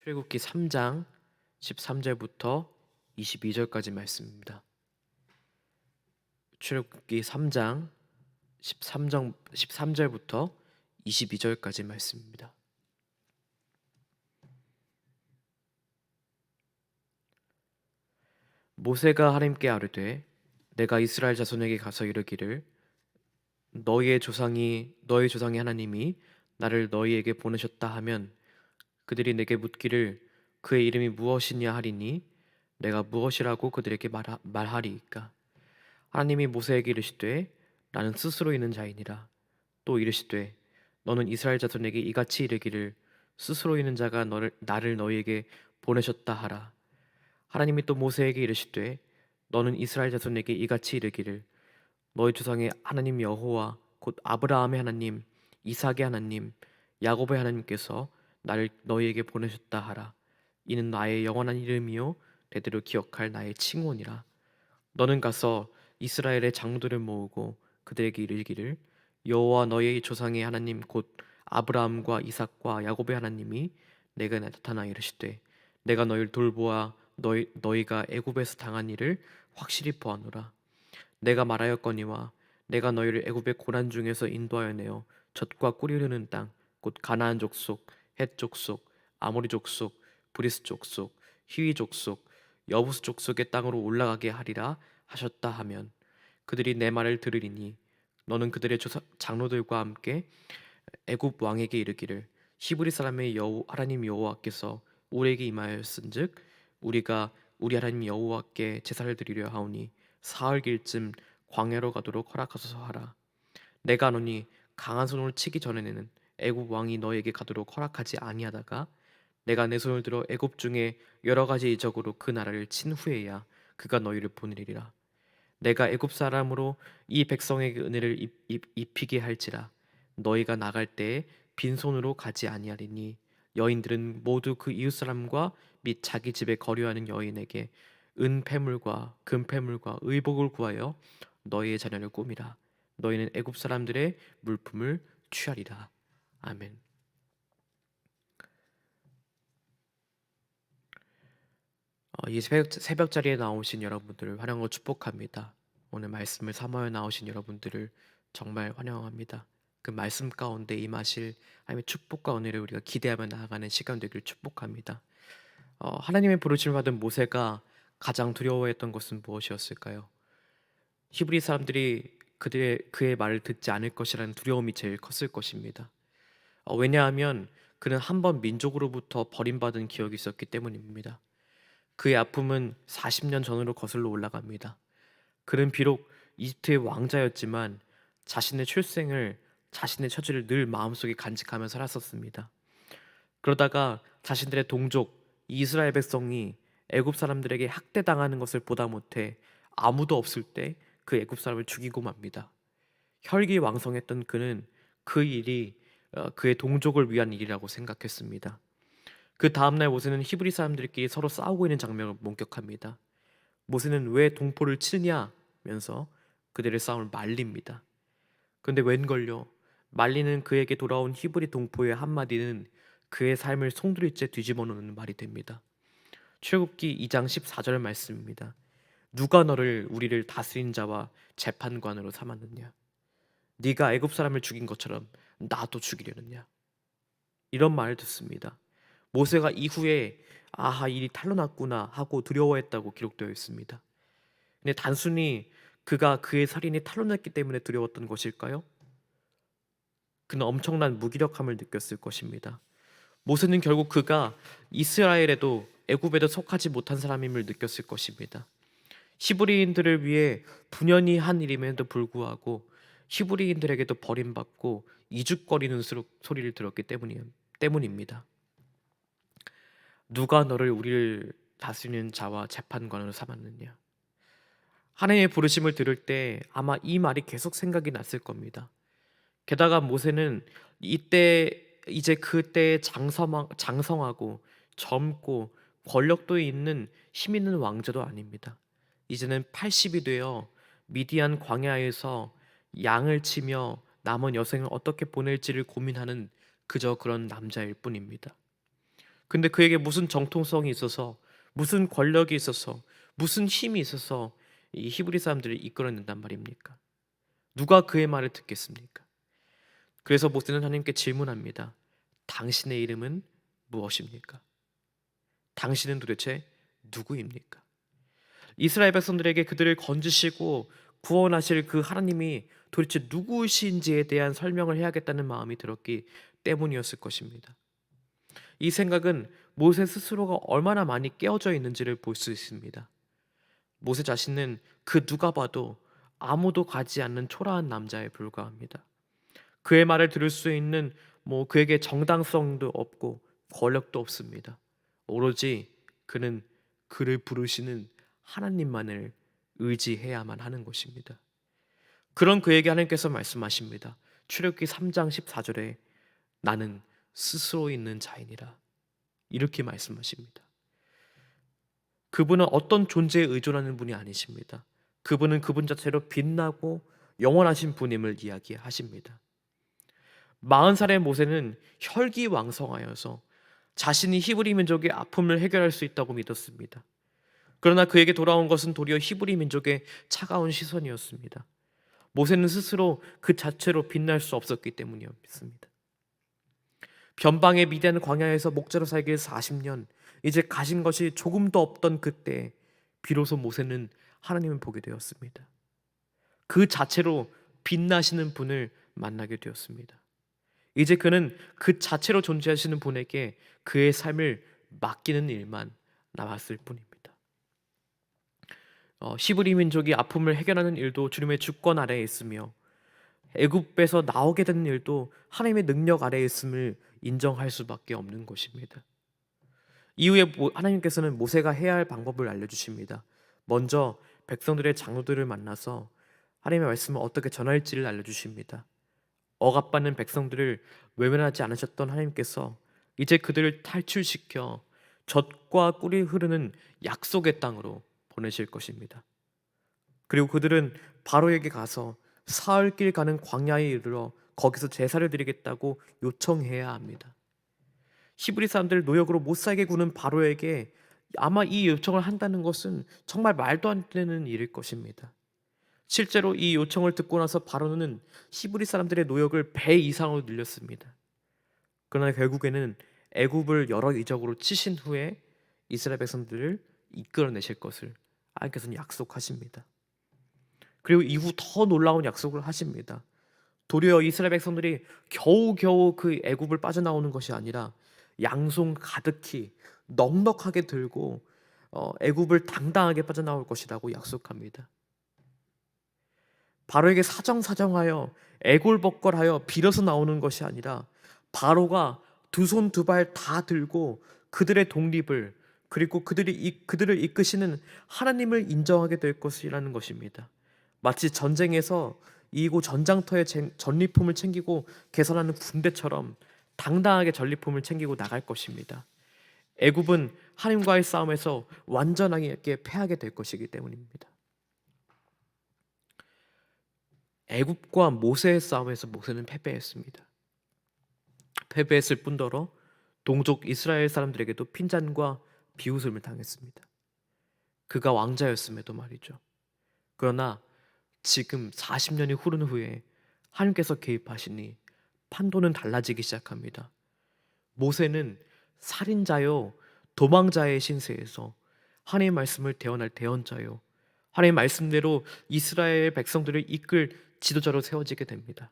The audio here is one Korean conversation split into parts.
출애굽기 3장 13절부터 22절까지 말씀입니다. 출애굽기 3장 13절부터 22절까지 말씀입니다. 모세가 하나님께 아뢰되 내가 이스라엘 자손에게 가서 이르기를 너희 조상이 하나님이 나를 너희에게 보내셨다 하면 그들이 내게 묻기를 그의 이름이 무엇이냐 하리니 내가 무엇이라고 그들에게 말하리이까. 하나님이 모세에게 이르시되 나는 스스로 있는 자이니라. 또 이르시되 너는 이스라엘 자손에게 이같이 이르기를 스스로 있는 자가 나를 너희에게 보내셨다 하라. 하나님이 또 모세에게 이르시되 너는 이스라엘 자손에게 이같이 이르기를 너희 조상의 하나님 여호와 곧 아브라함의 하나님, 이삭의 하나님, 야곱의 하나님께서 나를 너희에게 보내셨다 하라. 이는 나의 영원한 이름이요 대대로 기억할 나의 칭호니라. 너는 가서 이스라엘의 장로들을 모으고 그들에게 이르기를 여호와 너희 조상의 하나님 곧 아브라함과 이삭과 야곱의 하나님이 내게 나타나 이르시되 내가 너희를 돌보아 너희가 애굽에서 당한 일을 확실히 보아노라. 내가 말하였거니와 내가 너희를 애굽의 고난 중에서 인도하여 내어 젖과 꿀이 흐르는 땅 곧 가나안 족속, 헷 족속, 아모리 족속, 브리스 족속, 히위 족속, 여부스 족속의 땅으로 올라가게 하리라 하셨다 하면 그들이 내 말을 들으리니 너는 그들의 장로들과 함께 애굽 왕에게 이르기를 히브리 사람의 하나님 여호와께서 우리에게 임하였은즉 우리가 우리 하나님 여호와께 제사를 드리려 하오니 사흘 길쯤 광야로 가도록 허락하소서 하라. 내가 노니 강한 손으로 치기 전에는 애굽 왕이 너에게 가도록 허락하지 아니하다가 내가 내 손을 들어 애굽 중에 여러 가지 이적으로 그 나라를 친 후에야 그가 너희를 보내리라. 내가 애굽 사람으로 이 백성에게 은혜를 입히게 할지라 너희가 나갈 때에 빈손으로 가지 아니하리니 여인들은 모두 그 이웃 사람과 및 자기 집에 거류하는 여인에게 은 패물과 금 패물과 의복을 구하여 너희의 자녀를 꾸미라. 너희는 애굽 사람들의 물품을 취하리라. 아멘. 이 새벽 자리에 나오신 여러분들을 환영으로 축복합니다. 오늘 말씀을 사모하여 나오신 여러분들을 정말 환영합니다. 그 말씀 가운데 임하실 하나님의 축복과 은혜를 우리가 기대하며 나아가는 시간 되기를 축복합니다. 하나님의 부르심을 받은 모세가 가장 두려워했던 것은 무엇이었을까요? 히브리 사람들이 그의 말을 듣지 않을 것이라는 두려움이 제일 컸을 것입니다. 왜냐하면 그는 한 번 민족으로부터 버림받은 기억이 있었기 때문입니다. 그의 아픔은 40년 전으로 거슬러 올라갑니다. 그는 비록 이집트의 왕자였지만 자신의 처지를 늘 마음속에 간직하며 살았었습니다. 그러다가 자신들의 동족 이스라엘 백성이 애굽 사람들에게 학대당하는 것을 보다 못해 아무도 없을 때 그 애굽 사람을 죽이고 맙니다. 혈기왕성했던 그는 그 일이 그의 동족을 위한 일이라고 생각했습니다. 그 다음날 모세는 히브리 사람들끼리 서로 싸우고 있는 장면을 목격합니다. 모세는 왜 동포를 치느냐면서 그들의 싸움을 말립니다. 그런데 웬걸요? 말리는 그에게 돌아온 히브리 동포의 한마디는 그의 삶을 송두리째 뒤집어 놓는 말이 됩니다. 출애굽기 2장 14절 말씀입니다. 누가 너를 우리를 다스린 자와 재판관으로 삼았느냐? 네가 애굽 사람을 죽인 것처럼 나도 죽이려느냐? 이런 말을 듣습니다. 모세가 이후에 아하 일이 탄로났구나 하고 두려워했다고 기록되어 있습니다. 근데 단순히 그가 그의 살인이 탄로났기 때문에 두려웠던 것일까요? 그는 엄청난 무기력함을 느꼈을 것입니다. 모세는 결국 그가 이스라엘에도 애굽에도 속하지 못한 사람임을 느꼈을 것입니다. 히브리인들을 위해 분연히 한 일임에도 불구하고 히브리인들에게도 버림받고 이죽거리는 소리를 들었기 때문입니다. 누가 너를 우리를 다스리는 자와 재판관으로 삼았느냐? 하나님의 부르심을 들을 때 아마 이 말이 계속 생각이 났을 겁니다. 게다가 모세는 이제 그때의 장성하고 젊고 권력도 있는 힘 있는 왕자도 아닙니다. 이제는 80이 되어 미디안 광야에서 양을 치며 남은 여생을 어떻게 보낼지를 고민하는 그저 그런 남자일 뿐입니다. 근데 그에게 무슨 정통성이 있어서, 무슨 권력이 있어서, 무슨 힘이 있어서 이 히브리 사람들을 이끌어낸단 말입니까? 누가 그의 말을 듣겠습니까? 그래서 모세는 하나님께 질문합니다. 당신의 이름은 무엇입니까? 당신은 도대체 누구입니까? 이스라엘 백성들에게 그들을 건지시고 구원하실 그 하나님이 도대체 누구신지에 대한 설명을 해야겠다는 마음이 들었기 때문이었을 것입니다. 이 생각은 모세 스스로가 얼마나 많이 깨어져 있는지를 볼 수 있습니다. 모세 자신은 그 누가 봐도 아무도 가지 않는 초라한 남자에 불과합니다. 그의 말을 들을 수 있는 그에게 정당성도 없고 권력도 없습니다. 오로지 그는 그를 부르시는 하나님만을 의지해야만 하는 것입니다. 그런 그에게 하나님께서 말씀하십니다. 출애굽기 3장 14절에 나는 스스로 있는 자이니라. 이렇게 말씀하십니다. 그분은 어떤 존재에 의존하는 분이 아니십니다. 그분은 그분 자체로 빛나고 영원하신 분임을 이야기하십니다. 40살의 모세는 혈기왕성하여서 자신이 히브리 민족의 아픔을 해결할 수 있다고 믿었습니다. 그러나 그에게 돌아온 것은 도리어 히브리 민족의 차가운 시선이었습니다. 모세는 스스로 그 자체로 빛날 수 없었기 때문이었습니다. 변방의 미디안 광야에서 목자로 살길 40년, 이제 가신 것이 조금도 없던 그때 비로소 모세는 하나님을 보게 되었습니다. 그 자체로 빛나시는 분을 만나게 되었습니다. 이제 그는 그 자체로 존재하시는 분에게 그의 삶을 맡기는 일만 남았을 뿐입니다. 히브리 민족이 아픔을 해결하는 일도 주님의 주권 아래에 있으며 애굽에서 나오게 되는 일도 하나님의 능력 아래에 있음을 인정할 수밖에 없는 것입니다. 이후에 하나님께서는 모세가 해야 할 방법을 알려주십니다. 먼저 백성들의 장로들을 만나서 하나님의 말씀을 어떻게 전할지를 알려주십니다. 억압받는 백성들을 외면하지 않으셨던 하나님께서 이제 그들을 탈출시켜 젖과 꿀이 흐르는 약속의 땅으로 보내실 것입니다. 그리고 그들은 바로에게 가서 사흘길 가는 광야에 이르러 거기서 제사를 드리겠다고 요청해야 합니다. 히브리 사람들 노역으로 못 살게 구는 바로에게 아마 이 요청을 한다는 것은 정말 말도 안 되는 일일 것입니다. 실제로 이 요청을 듣고 나서 바로는 히브리 사람들의 노역을 배 이상으로 늘렸습니다. 그러나 결국에는 애굽을 여러 이적으로 치신 후에 이스라엘 백성들을 이끌어내실 것을 하나님께서는 약속하십니다. 그리고 이후 더 놀라운 약속을 하십니다. 도리어 이스라엘 백성들이 겨우겨우 그 애굽을 빠져나오는 것이 아니라 양손 가득히 넉넉하게 들고 애굽을 당당하게 빠져나올 것이라고 약속합니다. 바로에게 사정사정하여 애골복걸하여 빌어서 나오는 것이 아니라 바로가 두 손 두 발 다 들고 그들의 독립을, 그리고 그들을 이끄시는 하나님을 인정하게 될 것이라는 것입니다. 마치 전쟁에서 이고 전장터에 전리품을 챙기고 개선하는 군대처럼 당당하게 전리품을 챙기고 나갈 것입니다. 애굽은 하나님과의 싸움에서 완전하게 패하게 될 것이기 때문입니다. 애굽과 모세의 싸움에서 모세는 패배했습니다. 패배했을 뿐더러 동족 이스라엘 사람들에게도 핀잔과 비웃음을 당했습니다. 그가 왕자였음에도 말이죠. 그러나 지금 40년이 흐른 후에 하나님께서 개입하시니 판도는 달라지기 시작합니다. 모세는 살인자요 도망자의 신세에서 하나님의 말씀을 대언할 대언자요 하나님의 말씀대로 이스라엘 백성들을 이끌 지도자로 세워지게 됩니다.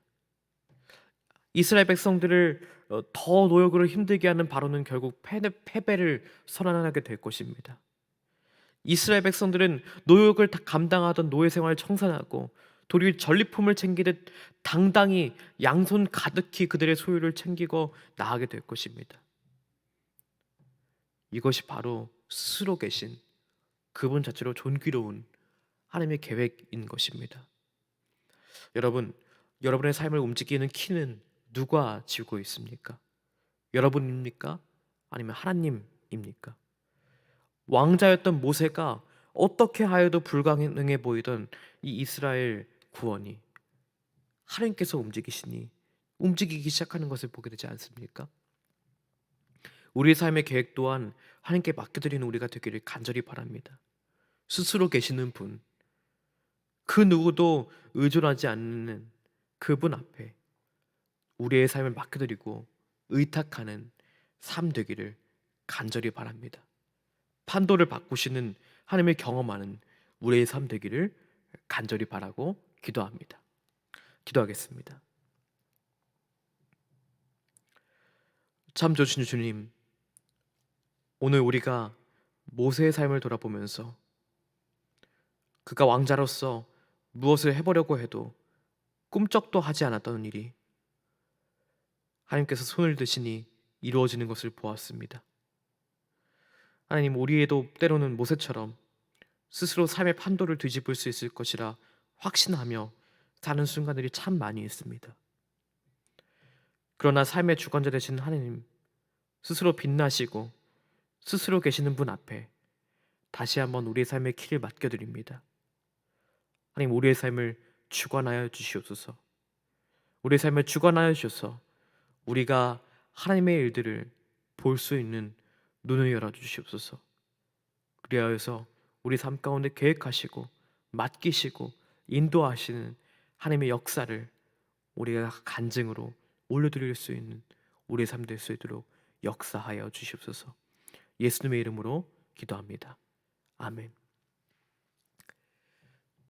이스라엘 백성들을 더 노역으로 힘들게 하는 바로는 결국 패배를 선언하게 될 것입니다. 이스라엘 백성들은 노역을 감당하던 노예 생활을 청산하고 도리어 전리품을 챙기듯 당당히 양손 가득히 그들의 소유를 챙기고 나아가게 될 것입니다. 이것이 바로 스스로 계신 그분 자체로 존귀로운 하나님의 계획인 것입니다. 여러분의 삶을 움직이는 키는 누가 쥐고 있습니까? 여러분입니까? 아니면 하나님입니까? 왕자였던 모세가 어떻게 하여도 불가능해 보이던 이 이스라엘 구원이 하나님께서 움직이시니 움직이기 시작하는 것을 보게 되지 않습니까? 우리의 삶의 계획 또한 하나님께 맡겨드리는 우리가 되기를 간절히 바랍니다. 스스로 계시는 분, 그 누구도 의존하지 않는 그분 앞에 우리의 삶을 맡겨드리고 의탁하는 삶 되기를 간절히 바랍니다. 판도를 바꾸시는 하나님을 경험하는 우리의 삶 되기를 간절히 바라고 기도합니다. 기도하겠습니다. 참 좋으신 주님, 오늘 우리가 모세의 삶을 돌아보면서 그가 왕자로서 무엇을 해보려고 해도 꿈쩍도 하지 않았던 일이 하나님께서 손을 드시니 이루어지는 것을 보았습니다. 하나님, 우리에도 때로는 모세처럼 스스로 삶의 판도를 뒤집을 수 있을 것이라 확신하며 사는 순간들이 참 많이 있습니다. 그러나 삶의 주관자 되신 하나님, 스스로 빛나시고 스스로 계시는 분 앞에 다시 한번 우리의 삶의 키를 맡겨드립니다. 하나님, 우리의 삶을 주관하여 주시옵소서. 우리의 삶을 주관하여 주셔서 우리가 하나님의 일들을 볼 수 있는 눈을 열어주시옵소서. 그리하여서 우리 삶 가운데 계획하시고 맡기시고 인도하시는 하나님의 역사를 우리가 간증으로 올려드릴 수 있는 우리의 삶 될 수 있도록 역사하여 주시옵소서. 예수님의 이름으로 기도합니다. 아멘.